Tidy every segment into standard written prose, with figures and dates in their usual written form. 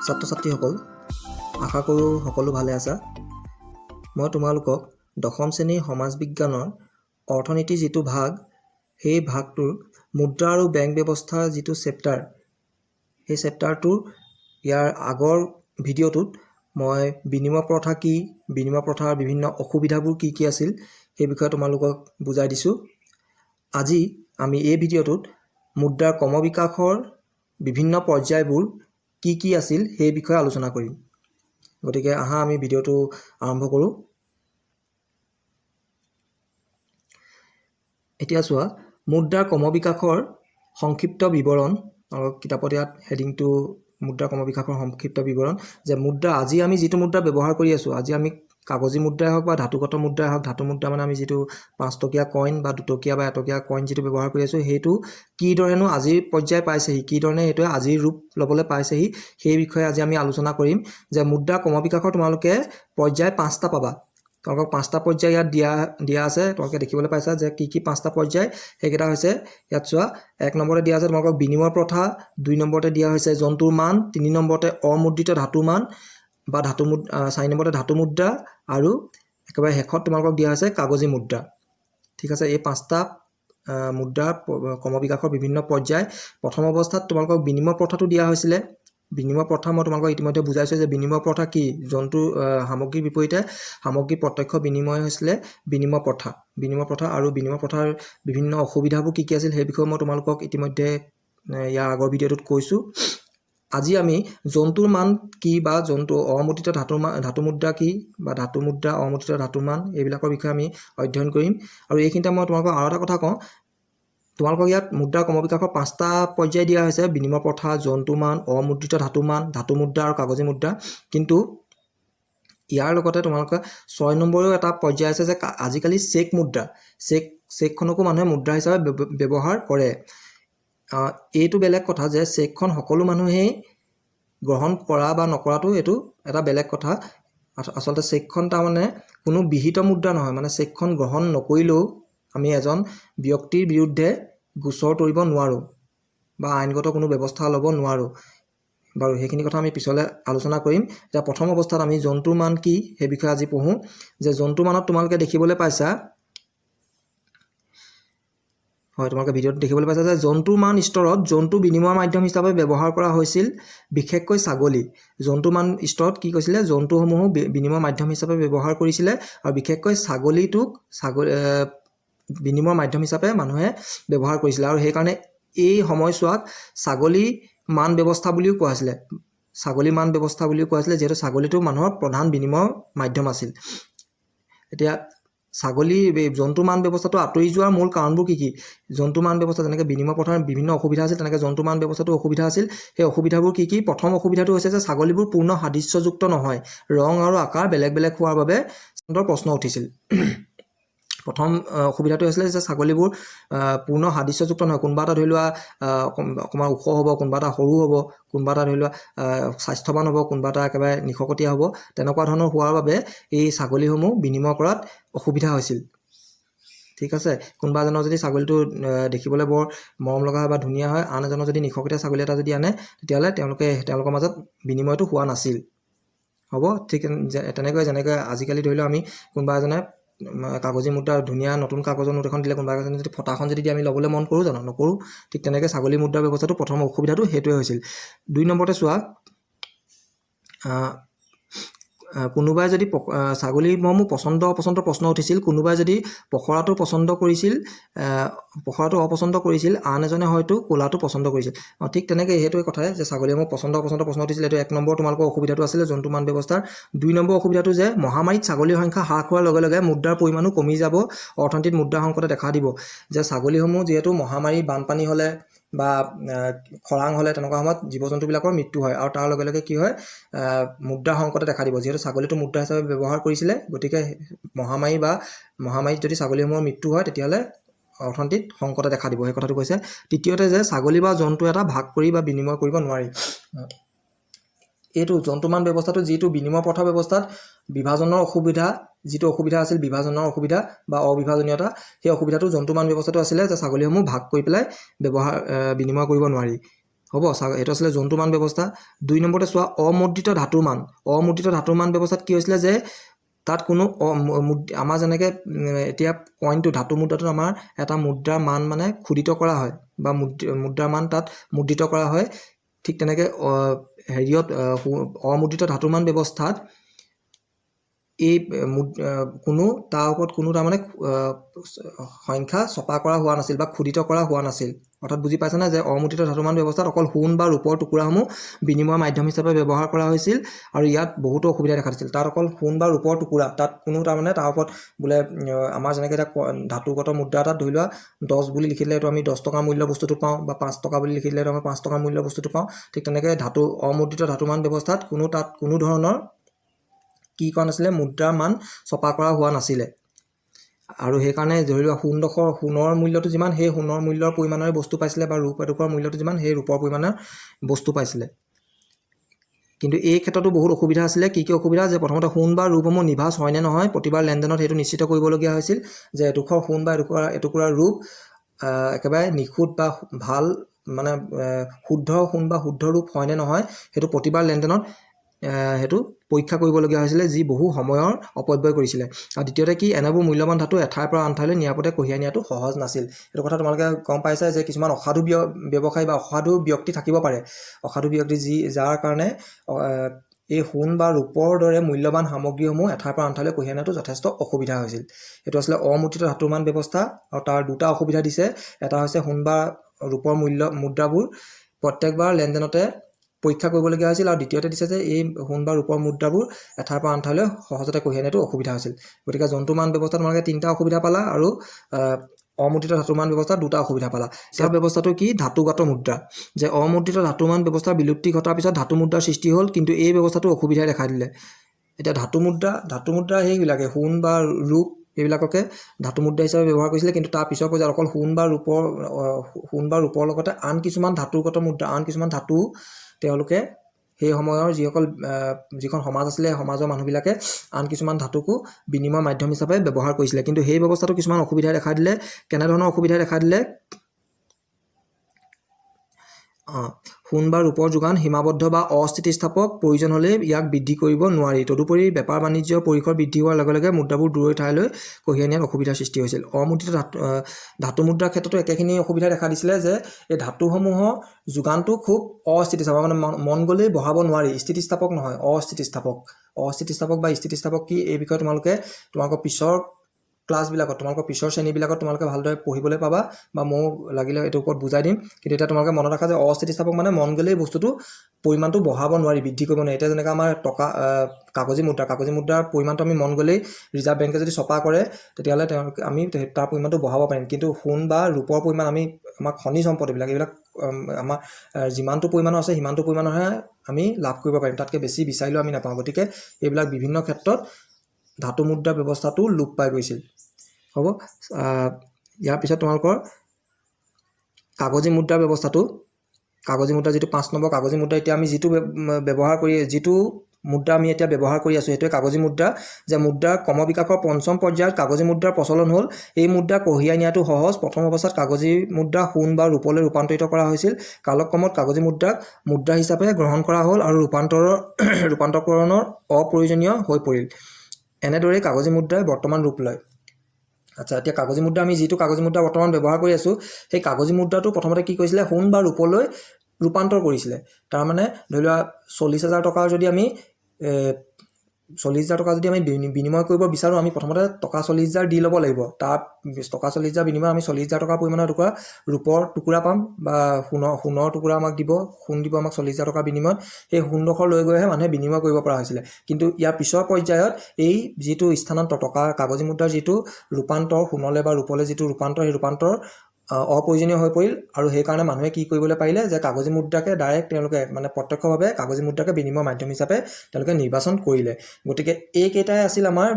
ছাত্ৰ ছাত্ৰীসকল, আশা কৰোঁ সকলো ভালে আছা। মই তোমালোকক দশম শ্ৰেণীৰ সমাজ বিজ্ঞানৰ অৰ্থনীতি যিটো ভাগ, সেই ভাগটোৰ মুদ্ৰা আৰু বেংক ব্যৱস্থাৰ যিটো চেপ্টাৰ, সেই চেপ্টাৰটোৰ ইয়াৰ আগৰ ভিডিঅ'টোত মই বিনিময় প্ৰথা কি, বিনিময় প্ৰথাৰ বিভিন্ন অসুবিধাবোৰ কি কি আছিল সেই বিষয়ে তোমালোকক বুজাই দিছোঁ। আজি আমি এই ভিডিঅ'টোত মুদ্ৰাৰ ক্ৰমবিকাশৰ বিভিন্ন পৰ্যায়বোৰ কি কি আছিল সেই বিষয়ে আলোচনা কৰিম। গতিকে আহা আমি ভিডিঅ'টো আৰম্ভ কৰোঁ। এতিয়া চোৱা, মুদ্ৰাৰ ক্ৰমবিকাশৰ সংক্ষিপ্ত বিৱৰণ। কিতাপত ইয়াত হেডিংটো মুদ্ৰাৰ ক্ৰমবিকাশৰ সংক্ষিপ্ত বিৱৰণ, যে মুদ্ৰা আজি আমি যিটো মুদ্ৰা ব্যৱহাৰ কৰি আছোঁ, আজি আমি কাগজী মুদ্ৰাই হওক বা ধাতুগত মুদ্ৰাই হওক, ধাতু মুদ্ৰা মানে আমি যিটো 5 টকীয়া কইন বা 2 টকীয়া বা 1 টকীয়া কইন যিটো ব্যৱহাৰ কৰি আছোঁ, সেইটো কিধৰণেনো আজিৰ পৰ্যায় পাইছেহি, কিধৰণে এইটোৱে আজিৰ ৰূপ ল'বলৈ পাইছেহি, সেই বিষয়ে আজি আমি আলোচনা কৰিম। যে মুদ্ৰা ক্ৰমবিকাশৰ তোমালোকে পৰ্যায় 5টা পাবা। তোমালোকক 5টা পৰ্যায় ইয়াত দিয়া আছে। তোমালোকে দেখিবলৈ পাইছা যে কি কি 5টা পৰ্যায়, সেইকেইটা হৈছে ইয়াত চোৱা। 1 নম্বৰতে দিয়া আছে তোমালোকক বিনিময় প্ৰথা, 2 নম্বৰতে দিয়া হৈছে জন্তুৰ মান, 3 নম্বৰতে অমুদ্ৰিত ধাতু মান বা 4 নম্বৰতে ধাতু মুদ্ৰা, আৰু একেবাৰে শেষত তোমালোকক দিয়া হৈছে কাগজী মুদ্ৰা। ঠিক আছে, এই 5টা মুদ্ৰা ক্ৰমবিকাশৰ বিভিন্ন পৰ্যায়। প্ৰথম অৱস্থাত তোমালোকক বিনিময় প্ৰথাটো দিয়া হৈছিলে। বিনিময় প্ৰথা মই তোমালোকক ইতিমধ্যে বুজাইছোঁ যে বিনিময় প্ৰথা কি। জন্তু সামগ্ৰীৰ বিপৰীতে সামগ্ৰী প্ৰত্যক্ষ বিনিময় হৈছিলে বিনিময় প্ৰথা। বিনিময় প্ৰথা আৰু বিনিময় প্ৰথাৰ বিভিন্ন অসুবিধাবোৰ কি কি আছিল সেই বিষয়ে মই তোমালোকক ইতিমধ্যে ইয়াৰ আগৰ ভিডিঅ'টোত কৈছোঁ। আজি আমি জন্তুৰ মান কি বা জন্তু অমুদ্ৰিত ধাতু মুদ্ৰা কি বা ধাতু মুদ্ৰা, অমুদ্ৰিত ধাতু মান, এইবিলাকৰ বিষয়ে আমি অধ্যয়ন কৰিম। আৰু এইখিনিতে মই তোমালোকক আৰু এটা কথা কওঁ, তোমালোকক ইয়াত মুদ্ৰা ক্ৰমবিকাশৰ 5টা পৰ্যায় দিয়া হৈছে: বিনিময় প্ৰথা, জন্তু মান, অমুদ্ৰিত ধাতু মান, ধাতু মুদ্ৰা আৰু কাগজী মুদ্ৰা। কিন্তু ইয়াৰ লগতে তোমালোকে 6 নম্বৰেও এটা পৰ্যায় আছে যে আজিকালি চেক মুদ্ৰা, চেকখনকো মানুহে মুদ্ৰা হিচাপে ব্যৱহাৰ কৰে। এইটো বেলেগ কথা যে চেকখন সকলো মানুহেই গ্ৰহণ কৰা বা নকৰাটো এইটো এটা বেলেগ কথা। আচলতে চেকখন তাৰমানে কোনো বিহিত মুদ্ৰা নহয়, মানে চেকখন গ্ৰহণ নকৰিলেও আমি এজন ব্যক্তিৰ বিৰুদ্ধে গোচৰ তৰিব নোৱাৰোঁ বা আইনগত কোনো ব্যৱস্থা ল'ব নোৱাৰোঁ। বাৰু সেইখিনি কথা আমি পিছলৈ আলোচনা কৰিম। এতিয়া প্ৰথম অৱস্থাত আমি জন্তুৰ মান কি সেই বিষয়ে আজি পঢ়োঁ। যে জন্তুৰ মানত তোমালোকে দেখিবলৈ পাইছা, হয়, তোমালোকে ভিডিঅ'ত দেখিবলৈ পাইছা যে জন্তুৰ মান স্তৰত জন্তু বিনিময় মাধ্যম হিচাপে ব্যৱহাৰ কৰা হৈছিল, বিশেষকৈ ছাগলী। জন্তুৰ মান স্তৰত কি কৈছিলে, জন্তুসমূহো বিনিময় মাধ্যম হিচাপে ব্যৱহাৰ কৰিছিলে, আৰু বিশেষকৈ ছাগলীটোক বিনিময় মাধ্যম হিচাপে মানুহে ব্যৱহাৰ কৰিছিলে। আৰু সেইকাৰণে এই সময়ছোৱাক ছাগলী মান ব্যৱস্থা বুলিও কোৱা হৈছিলে। ছাগলী মান ব্যৱস্থা বুলিও কোৱা হৈছিলে, যিহেতু ছাগলীটো মানুহৰ প্ৰধান বিনিময় মাধ্যম আছিল। এতিয়া জন্তু মান ব্যৱস্থাটো আঁতৰি যোৱাৰ মূল কাৰণবোৰ কি কি? জন্তু মান ব্যৱস্থা যেনেকৈ বিনিময় প্ৰথাৰ বিভিন্ন অসুবিধা আছিল, তেনেকৈ জন্তু মান ব্যৱস্থাটো অসুবিধা আছিল। সেই অসুবিধাবোৰ কি কি? প্ৰথম অসুবিধাটো হৈছে যে ছাগলীবোৰ পূৰ্ণ সাদৃশ্যযুক্ত নহয়, ৰং আৰু আকাৰ বেলেগ বেলেগ হোৱাৰ বাবে প্ৰশ্ন উঠিছিল। প্ৰথম অসুবিধাটো হৈছিলে যে ছাগলীবোৰ পূৰ্ণ সাদৃশ্যযুক্ত নহয়। কোনোবা এটা ধৰি লোৱা অকণমান ওখ হ'ব, কোনোবা এটা সৰু হ'ব, কোনোবা এটা ধৰি লোৱা স্বাস্থ্যৱান হ'ব, কোনোবা এটা একেবাৰে নিশকতীয়া হ'ব। তেনেকুৱা ধৰণৰ হোৱাৰ বাবে এই ছাগলীসমূহ বিনিময় কৰাত অসুবিধা হৈছিল। ঠিক আছে, কোনোবা এজনৰ যদি ছাগলীটো দেখিবলৈ বৰ মৰম লগা হয় বা ধুনীয়া হয়, আন এজনৰ যদি নিশকতীয়া ছাগলী এটা যদি আনে, তেতিয়াহ'লে তেওঁলোকৰ মাজত বিনিময়টো হোৱা নাছিল। হ'ব, ঠিক তেনেকৈ যেনেকৈ আজিকালি ধৰি লওক আমি কোনোবা এজনে কাগজী মুদ্ৰা ধুনীয়া নতুন কাগজৰ নোট এখন দিলে, কোনোবা এজনে যদি ফটাখন যদি আমি ল'বলৈ মন কৰোঁ জানো, নকৰোঁ। ঠিক তেনেকৈ ছাগলী মুদ্ৰা ব্যৱস্থাটো প্ৰথম অসুবিধাটো সেইটোৱে হৈছিল। 2 নম্বৰতে চোৱা, কোনোবাই যদি ছাগলীসমূহ পচন্দ অপচন্দ প্ৰশ্ন উঠিছিল। কোনোবাই যদি পখৰাটো পচন্দ কৰিছিল, পখৰাটো অপচন্দ কৰিছিল, আন এজনে হয়তো ক'লাটো পচন্দ কৰিছিল। ঠিক তেনেকৈ সেইটোৱে কথাই যে ছাগলীসমূহ পচন্দ অপচন্দ প্ৰশ্ন উঠিছিল। এইটো 1 নম্বৰ তোমালোকৰ অসুবিধাটো আছিলে জন্তু মান ব্যৱস্থাৰ। 2 নম্বৰ অসুবিধাটো যে মহামাৰীত ছাগলীৰ সংখ্যা হ্ৰাস হোৱাৰ লগে লগে মুদ্ৰাৰ পৰিমাণো কমি যাব, অৰ্থনীতিত মুদ্ৰা সংকটে দেখা দিব। যে ছাগলীসমূহ যিহেতু মহামাৰী, বানপানী হ'লে বা খৰাং হ'লে তেনেকুৱা সময়ত জীৱ জন্তুবিলাকৰ মৃত্যু হয়, আৰু তাৰ লগে লগে কি হয়, মুদ্ৰা সংকটে দেখা দিব। যিহেতু ছাগলীটো মুদ্ৰা হিচাপে ব্যৱহাৰ কৰিছিলে, গতিকে মহামাৰীত যদি ছাগলীসমূহৰ মৃত্যু হয়, তেতিয়াহ'লে অৰ্থনীতিত সংকটে দেখা দিব, সেই কথাটো কৈছে। তৃতীয়তে যে ছাগলী বা জন্তু এটা ভাগ কৰি বা বিনিময় কৰিব নোৱাৰি। এইটো জন্তুমান ব্যৱস্থাটো যিটো বিনিময় প্ৰথা ব্যৱস্থাত বিভাজনৰ অসুবিধা, যিটো অসুবিধা আছিল বিভাজনৰ অসুবিধা বা অবিভাজনীয়তা, সেই অসুবিধাটো জন্তুমান ব্যৱস্থাটো আছিলে যে ছাগলীসমূহ ভাগ কৰি পেলাই বিনিময় কৰিব নোৱাৰি। হ'ব, এইটো আছিলে জন্তুৰ মান ব্যৱস্থা। 2 নম্বৰতে চোৱা অমুদ্ৰিত ধাতুৰ মান। অমুদ্ৰিত ধাতুৰ মান ব্যৱস্থাত কি হৈছিলে যে তাত কোনো আমাৰ যেনেকৈ এতিয়া কইনটো ধাতু মুদ্ৰাটোত আমাৰ এটা মুদ্ৰাৰ মান মানে খোদিত কৰা হয় বা মুদ্ৰাৰ মান তাত মুদ্ৰিত কৰা হয়, ঠিক তেনেকৈ হেৰিয়ত অমুদ্ৰিত ধাতুৰ মান ব্যৱস্থাত এই কোনো তাৰ ওপৰত কোনো তাৰমানে সংখ্যা ছপা কৰা হোৱা নাছিল বা খোদিত কৰা হোৱা নাছিল। অৰ্থাৎ বুজি পাইছেনে যে অমুদ্ৰিত ধাতুমান ব্যৱস্থাত অকল সোণ বা ৰূপৰ টুকুৰাসমূহ বিনিময়ৰ মাধ্যম হিচাপে ব্যৱহাৰ কৰা হৈছিল আৰু ইয়াত বহুতো অসুবিধা দেখা দিছিল। তাত অকল সোণ বা ৰূপৰ টুকুৰা, তাত কোনো তাৰমানে তাৰ ওপৰত বোলে আমাৰ যেনেকৈ এতিয়া ধাতুগত মুদ্ৰা এটাত ধৰি লোৱা 10 বুলি লিখিলে এইটো আমি 10 টকাৰ মূল্য বস্তুটো পাওঁ, বা 5 টকা বুলি লিখিলে আমি 5 টকাৰ মূল্য বস্তুটো পাওঁ। ঠিক তেনেকৈ অমুদ্ৰিত ধাতুমান ব্যৱস্থাত তাত কোনো ধৰণৰ কি কৰা নাছিলে, মুদ্ৰাৰ মান ছপা কৰা হোৱা নাছিলে। আৰু সেইকাৰণে ধৰি লোৱা সোণৰ মূল্যটো যিমান, সেই সোণৰ মূল্যৰ পৰিমাণৰে বস্তু পাইছিলে, বা ৰূপ এটুকুৰাৰ মূল্যটো যিমান, সেই ৰূপৰ পৰিমাণৰ বস্তু পাইছিলে। কিন্তু এই ক্ষেত্ৰতো বহুত অসুবিধা আছিলে। কি অসুবিধা? যে প্ৰথমতে সোণ বা ৰূপসমূহ নিভাঁজ হয় নে নহয়, প্ৰতিবাৰ লেনদেনত সেইটো নিশ্চিত কৰিবলগীয়া হৈছিল যে এডোখৰ সোণ বা এটুকুৰা ৰূপ একেবাৰে নিখুঁত বা ভাল মানে শুদ্ধ সোণ বা শুদ্ধ ৰূপ হয় নে নহয়, সেইটো প্ৰতিবাৰ লেনদেনত সেইটো পৰীক্ষা কৰিবলগীয়া হৈছিলে, যি বহু সময়ৰ অপব্যয় কৰিছিলে। আৰু দ্বিতীয়তে কি, এনেবোৰ মূল্যৱান ধাতু এঠাইৰ পৰা আন ঠাইলৈ নিৰাপদে কঢ়িয়াই নিয়াটো সহজ নাছিল। এইটো কথা তোমালোকে গম পাইছা যে কিছুমান অসাধু ব্যৱসায়ী বা অসাধু ব্যক্তি থাকিব পাৰে, অসাধু ব্যক্তি যাৰ কাৰণে এই সোণ বা ৰূপৰ দৰে মূল্যৱান সামগ্ৰীসমূহ এঠাইৰ পৰা আন ঠাইলৈ কঢ়িয়াই নিয়াটো যথেষ্ট অসুবিধা হৈছিল। এইটো আছিলে অমুদ্ৰিত ধাতুৰ মান ব্যৱস্থা। আৰু তাৰ দুটা অসুবিধা দিছে। এটা হৈছে সোণ বা ৰূপৰ মুদ্ৰাবোৰ প্ৰত্যেকবাৰ লেনদেনতে পৰীক্ষা কৰিবলগীয়া হৈছিল, আৰু দ্বিতীয়তে দিছে যে এই সোণ বা ৰূপৰ মুদ্ৰাবোৰ এঠাইৰ পৰা আন ঠাইলৈ সহজতে কঢ়িয়াই নিয়াটো অসুবিধা হৈছিল। গতিকে জন্তুমান ব্যৱস্থাত তোমালোকে 3টা অসুবিধা পালা, আৰু অমুদ্ৰিত ধাতুমান ব্যৱস্থাত 2টা অসুবিধা পালা। ইয়াৰ ব্যৱস্থাটো কি, ধাতুগত মুদ্ৰা। যে অমুদ্ৰিত ধাতুমান ব্যৱস্থাৰ বিলুপ্তি ঘটাৰ পিছত ধাতু মুদ্ৰাৰ সৃষ্টি হ'ল, কিন্তু এই ব্যৱস্থাটো অসুবিধাই দেখা দিলে। এতিয়া ধাতু মুদ্ৰা সেইবিলাকে সোণ বা ৰূপ এইবিলাককে ধাতু মুদ্ৰা হিচাপে ব্যৱহাৰ কৰিছিলে, কিন্তু তাৰ পিছৰ পৰ্যায়ত অকল সোণ বা ৰূপৰ লগতে আন কিছুমান ধাতুগত মুদ্ৰা, আন কিছুমান ধাতু তেওঁলোকে সেই সময়ৰ যিখন সমাজ আছিলে, সমাজৰ মানুহবিলাকে আন কিছুমান ধাতুকো বিনিময় মাধ্যম হিচাপে ব্যৱহাৰ কৰিছিলে। কিন্তু সেই ব্যৱস্থাটো কিছুমান অসুবিধা দেখা দিলে। কেনেধৰণৰ অসুবিধা দেখা দিলে? সোণ বা ৰূপৰ যোগান সীমাবদ্ধ বা অস্থিতিস্থাপক, প্ৰয়োজন হ'লে ইয়াক বৃদ্ধি কৰিব নোৱাৰি। তদুপৰি বেপাৰ বাণিজ্যৰ পৰিসৰ বৃদ্ধি হোৱাৰ লগে লগে মুদ্ৰাবোৰ দূৰৈৰ ঠাইলৈ কঢ়িয়াই নিয়াত অসুবিধাৰ সৃষ্টি হৈছিল। অমুদ্ৰিত ধাতু মুদ্ৰাৰ ক্ষেত্ৰতো একেখিনি অসুবিধা দেখা দিছিলে, যে এই ধাতুসমূহৰ যোগানটো খুব অস্থিতিস্থাপক, মানে মন গ'লেই বঢ়াব নোৱাৰি, স্থিতিস্থাপক নহয়, অস্থিতিস্থাপক বা স্থিতিস্থাপক কি, এই বিষয়ে তোমালোকৰ পিছৰ ক্লাছবিলাকত, তোমালোকৰ পিছৰ শ্ৰেণীবিলাকত তোমালোকে ভালদৰে পঢ়িবলৈ পাবা, বা মই লাগিলে এইটোৰ ওপৰত বুজাই দিম। কিন্তু এতিয়া তোমালোকে মনত ৰাখা যে অস্থিতিস্থাপক মানে মন গ'লেই বস্তুটো পৰিমাণটো বঢ়াব নোৱাৰি, বৃদ্ধি কৰিব নোৱাৰি। এতিয়া যেনেকৈ আমাৰ কাগজী মুদ্ৰাৰ পৰিমাণটো আমি মন গ'লেই ৰিজাৰ্ভ বেংকে যদি ছপা কৰে, তেতিয়াহ'লে আমি তাৰ পৰিমাণটো বঢ়াব পাৰিম। কিন্তু সোণ বা ৰূপৰ পৰিমাণ, আমাৰ খনিজ সম্পদ এইবিলাক আমাৰ যিমানটো পৰিমাণৰ আছে সিমানটো পৰিমাণৰহে আমি লাভ কৰিব পাৰিম, তাতকৈ বেছি বিচাৰিলেও আমি নাপাওঁ। গতিকে এইবিলাক বিভিন্ন ক্ষেত্ৰত ধাতু মুদ্ৰা ব্যৱস্থাটো লোপ পাই গৈছিল। হ'ব, ইয়াৰ পিছত তোমালোকৰ কাগজী মুদ্ৰা ব্যৱস্থাটো, কাগজী মুদ্ৰা যিটো 5 নম্বৰ কাগজী মুদ্ৰা, এতিয়া আমি যিটো মুদ্ৰা আমি এতিয়া ব্যৱহাৰ কৰি আছোঁ, সেইটোৱে কাগজী মুদ্ৰা। যে মুদ্ৰাৰ ক্ৰমবিকাশৰ 5ম পৰ্যায়ত কাগজী মুদ্ৰাৰ প্ৰচলন হ'ল। এই মুদ্ৰা কঢ়িয়াই নিয়াটো সহজ। প্ৰথম অৱস্থাত কাগজী মুদ্ৰা সোণ বা ৰূপলৈ ৰূপান্তৰিত কৰা হৈছিল। কালক্ৰমত কাগজী মুদ্ৰাক মুদ্ৰা হিচাপে গ্ৰহণ কৰা হ'ল আৰু ৰূপান্তৰকৰণৰ অপ্ৰয়োজনীয় হৈ পৰিল। এনেদৰেই কাগজী মুদ্ৰাই বৰ্তমান ৰূপ লয়। আচ্ছা, এতিয়া কাগজী মুদ্ৰা, আমি যিটো কাগজী মুদ্ৰা বৰ্তমান ব্যৱহাৰ কৰি আছোঁ, সেই কাগজী মুদ্ৰাটো প্ৰথমতে কি কৰিছিলে, সোণ বা ৰূপলৈ ৰূপান্তৰ কৰিছিলে। তাৰমানে ধৰি লোৱা 40,000 টকাৰ যদি আমি 40,000 টকা যদি আমি বিনিময় কৰিব বিচাৰোঁ, আমি প্ৰথমতে টকা 40,000 দি ল'ব লাগিব। তাৰ টকা 40,000 বিনিময় আমি 40,000 টকাৰ পৰিমাণৰ ৰূপৰ টুকুৰা পাম, বা সোণৰ টুকুৰা আমাক দিব, সোণ দিব আমাক 40,000 টকাৰ বিনিময়ত। সেই সোণডোখৰ লৈ গৈহে মানুহে বিনিময় কৰিব পৰা হৈছিলে। কিন্তু ইয়াৰ পিছৰ পৰ্যায়ত এই যিটো স্থানান্তৰ, কাগজী মুদ্ৰাৰ যিটো ৰূপান্তৰ, সোণলৈ বা ৰূপলৈ যিটো ৰূপান্তৰ, সেই ৰূপান্তৰ অপ্ৰয়োজনীয় হৈ পৰিল। আৰু সেইকাৰণে মানুহে কি কৰিবলৈ পাৰিলে, যে কাগজী মুদ্ৰাকে ডাইৰেক্ট তেওঁলোকে মানে প্ৰত্যক্ষভাৱে কাগজী মুদ্ৰাকে বিনিময় মাধ্যম হিচাপে তেওঁলোকে নিৰ্বাচন কৰিলে। গতিকে এইকেইটাই আছিল আমাৰ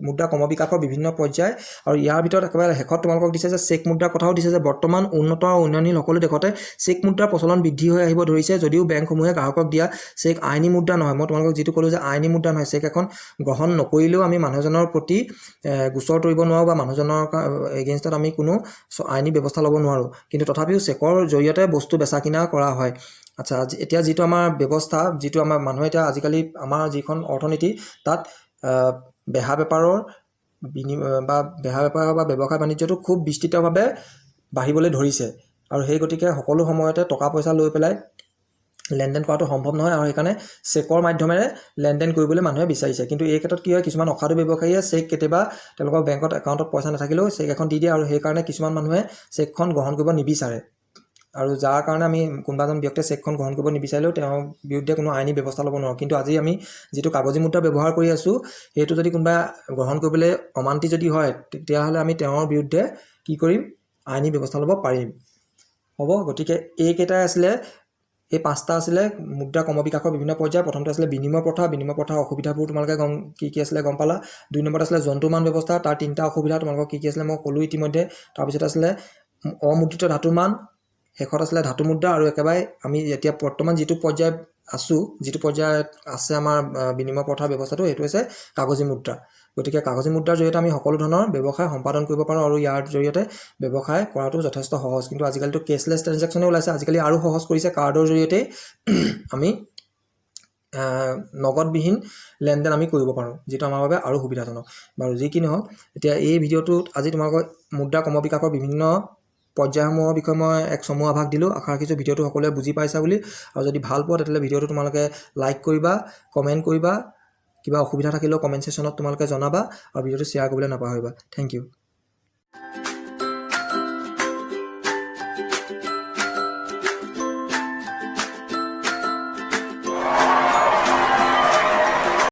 মুদ্ৰা ক্ৰমবিকাশৰ বিভিন্ন পৰ্যায়। আৰু ইয়াৰ ভিতৰত একেবাৰে শেষত তোমালোকক দিছে যে চেক মুদ্ৰাৰ কথাও দিছে, যে বৰ্তমান উন্নত আৰু উন্নয়নশীল সকলো দেশতে চেক মুদ্ৰাৰ প্ৰচলন বৃদ্ধি হৈ আহিব ধৰিছে। যদিও বেংকসমূহে গ্ৰাহকক দিয়া চেক আইনী মুদ্ৰা নহয়, মই তোমালোকক যিটো ক'লোঁ যে আইনী মুদ্ৰা নহয়, চেক এখন গ্ৰহণ নকৰিলেও আমি মানুহজনৰ প্ৰতি গোচৰ তৰিব নোৱাৰোঁ, বা মানুহজনৰ এগেইনষ্টত আমি কোনো আইনী ব্যৱস্থা ল'ব নোৱাৰোঁ, কিন্তু তথাপিও চেকৰ জৰিয়তে বস্তু বেচা কিনা কৰা হয়। আচ্ছা, এতিয়া যিটো আমাৰ ব্যৱস্থা, যিটো আমাৰ মানুহে এতিয়া আজিকালি আমাৰ যিখন অৰ্থনীতি তাত বেহা বেপাৰৰ বা ব্যৱসায় বাণিজ্যটো খুব বিস্তৃতভাৱে বাঢ়িবলৈ ধৰিছে, আৰু সেই গতিকে সকলো সময়তে টকা পইচা লৈ পেলাই লেনদেন কৰাটো সম্ভৱ নহয়, আৰু সেইকাৰণে চেকৰ মাধ্যমেৰে লেনদেন কৰিবলৈ মানুহে বিচাৰিছে। কিন্তু এই ক্ষেত্ৰত কি হয়, কিছুমান অসাধু ব্যৱসায়ীয়ে চেক কেতিয়াবা তেওঁলোকৰ বেংকত একাউণ্টত পইচা নাথাকিলেও চেক এখন দি দিয়ে, আৰু সেইকাৰণে কিছুমান মানুহে চেকখন গ্ৰহণ কৰিব নিবিচাৰে, আৰু যাৰ কাৰণে আমি কোনোবা এজন ব্যক্তিয়ে চেকখন গ্ৰহণ কৰিব নিবিচাৰিলেও তেওঁৰ বিৰুদ্ধে কোনো আইনী ব্যৱস্থা ল'ব নোৱাৰোঁ। কিন্তু আজি আমি যিটো কাগজী মুদ্ৰা ব্যৱহাৰ কৰি আছোঁ, সেইটো যদি কোনোবা গ্ৰহণ কৰিবলৈ অমান্তি যদি হয়, তেতিয়াহ'লে আমি তেওঁৰ বিৰুদ্ধে কি কৰিম, আইনী ব্যৱস্থা ল'ব পাৰিম। হ'ব, গতিকে এইকেইটাই আছিলে, এই 5টা আছিলে মুদ্ৰা ক্ৰমবিকাশৰ বিভিন্ন পৰ্যায়। প্ৰথমটো আছিলে বিনিময় প্ৰথাৰ অসুবিধাবোৰ তোমালোকে কি আছিলে গম পালা। 2 নম্বৰত আছিলে জন্তুমান ব্যৱস্থা, তাৰ 3টা অসুবিধা তোমালোকৰ কি আছিলে মই ক'লোঁ ইতিমধ্যে। তাৰপিছত আছিলে অমুদ্ৰিত ধাতুৰ মান, শেষত আছিলে ধাতু মুদ্ৰা, আৰু একেবাৰে আমি এতিয়া বৰ্তমান যিটো পৰ্যায়ত আছোঁ, যিটো পৰ্যায়ত আছে আমাৰ বিনিময় প্ৰথাৰ ব্যৱস্থাটো, সেইটো হৈছে কাগজী মুদ্ৰা। গতিকে কাগজী মুদ্ৰাৰ জৰিয়তে আমি সকলো ধৰণৰ ব্যৱসায় সম্পাদন কৰিব পাৰোঁ, আৰু ইয়াৰ জৰিয়তে ব্যৱসায় কৰাটো যথেষ্ট সহজ। কিন্তু আজিকালিতো কেছলেছ ট্ৰেনজেকশ্যনে ওলাইছে, আজিকালি আৰু সহজ কৰিছে, কাৰ্ডৰ জৰিয়তে আমি নগদবিহীন লেনদেন আমি কৰিব পাৰোঁ, যিটো আমাৰ বাবে আৰু সুবিধাজনক। বাৰু যি কি নহওক, এতিয়া এই ভিডিঅ'টোত আজি তোমালোকৰ মুদ্ৰা ক্ৰমবিকাশৰ বিভিন্ন পৰ্যায়সমূহৰ বিষয়ে মই এক চমু আভাস দিলোঁ। আশা ৰাখিছোঁ ভিডিঅ'টো সকলোৱে বুজি পাইছা বুলি, আৰু যদি ভাল পোৱা তেতিয়াহ'লে ভিডিঅ'টো তোমালোকে লাইক কৰিবা, কমেণ্ট কৰিবা, কিবা অসুবিধা থাকিলেও কমেণ্ট ছেকশ্যনত তোমালোকে জনাবা, আৰু ভিডিঅ'টো শ্বেয়াৰ কৰিবলৈ নাপাহৰিবা। Thank U.